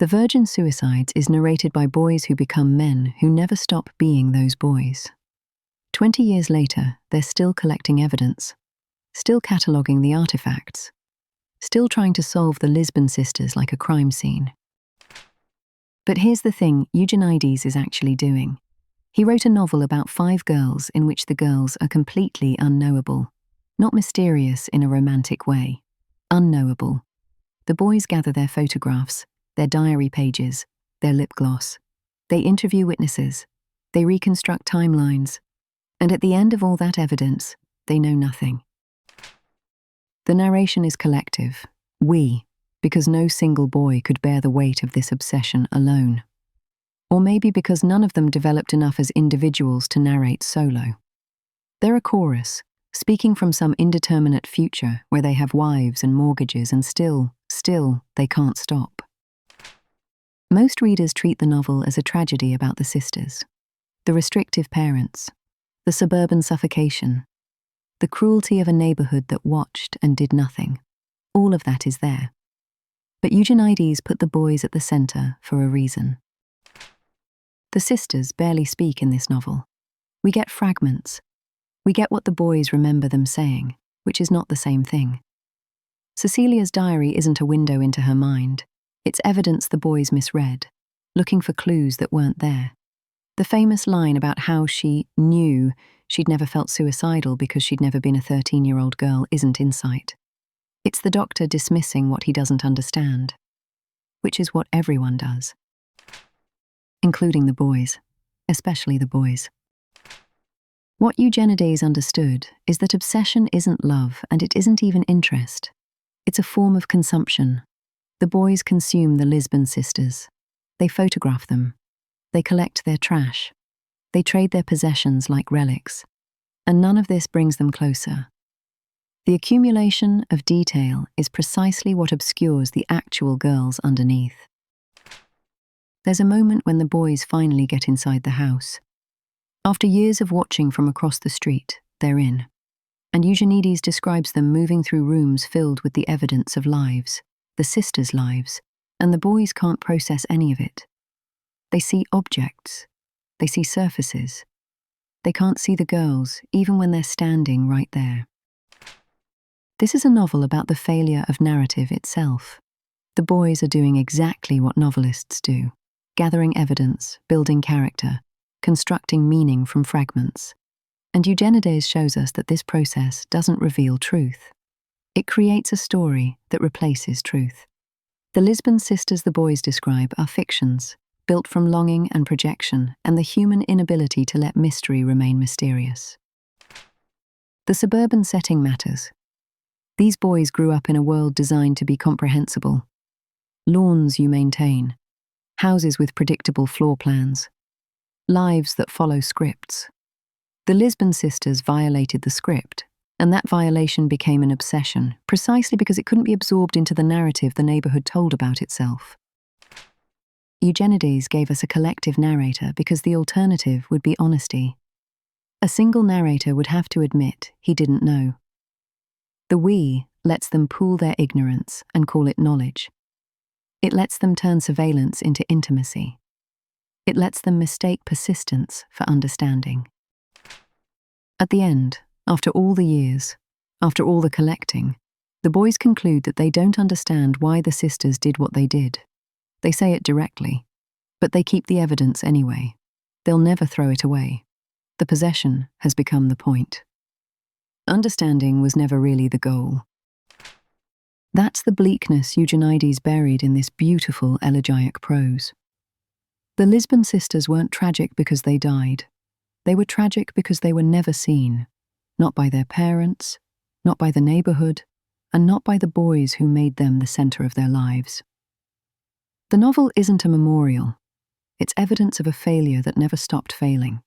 The Virgin Suicides is narrated by boys who become men who never stop being those boys. 20 years later, they're still collecting evidence, still cataloguing the artifacts, still trying to solve the Lisbon sisters like a crime scene. But here's the thing Eugenides is actually doing. He wrote a novel about 5 girls in which the girls are completely unknowable, not mysterious in a romantic way. Unknowable. The boys gather their photographs, their diary pages, their lip gloss. They interview witnesses. They reconstruct timelines. And at the end of all that evidence, they know nothing. The narration is collective. We, because no single boy could bear the weight of this obsession alone. Or maybe because none of them developed enough as individuals to narrate solo. They're a chorus, speaking from some indeterminate future where they have wives and mortgages and still, they can't stop. Most readers treat the novel as a tragedy about the sisters. The restrictive parents, the suburban suffocation, the cruelty of a neighborhood that watched and did nothing. All of that is there. But Eugenides put the boys at the center for a reason. The sisters barely speak in this novel. We get fragments. We get what the boys remember them saying, which is not the same thing. Cecilia's diary isn't a window into her mind. It's evidence the boys misread, looking for clues that weren't there. The famous line about how she knew she'd never felt suicidal because she'd never been a 13-year-old girl isn't insight. It's the doctor dismissing what he doesn't understand, which is what everyone does. Including the boys, especially the boys. What Eugenides understood is that obsession isn't love and it isn't even interest. It's a form of consumption. The boys consume the Lisbon sisters. They photograph them. They collect their trash. They trade their possessions like relics. And none of this brings them closer. The accumulation of detail is precisely what obscures the actual girls underneath. There's a moment when the boys finally get inside the house. After years of watching from across the street, they're in. And Eugenides describes them moving through rooms filled with the evidence of lives, the sisters' lives, and the boys can't process any of it. They see objects. They see surfaces. They can't see the girls, even when they're standing right there. This is a novel about the failure of narrative itself. The boys are doing exactly what novelists do. Gathering evidence, building character, constructing meaning from fragments. And Eugenides shows us that this process doesn't reveal truth. It creates a story that replaces truth. The Lisbon sisters the boys describe are fictions, built from longing and projection and the human inability to let mystery remain mysterious. The suburban setting matters. These boys grew up in a world designed to be comprehensible. Lawns you maintain. Houses with predictable floor plans. Lives that follow scripts. The Lisbon sisters violated the script, and that violation became an obsession, precisely because it couldn't be absorbed into the narrative the neighborhood told about itself. Eugenides gave us a collective narrator because the alternative would be honesty. A single narrator would have to admit he didn't know. The we lets them pool their ignorance and call it knowledge. It lets them turn surveillance into intimacy. It lets them mistake persistence for understanding. At the end, after all the years, after all the collecting, the boys conclude that they don't understand why the sisters did what they did. They say it directly, but they keep the evidence anyway. They'll never throw it away. The possession has become the point. Understanding was never really the goal. That's the bleakness Eugenides buried in this beautiful elegiac prose. The Lisbon sisters weren't tragic because they died. They were tragic because they were never seen, not by their parents, not by the neighborhood, and not by the boys who made them the center of their lives. The novel isn't a memorial. It's evidence of a failure that never stopped failing.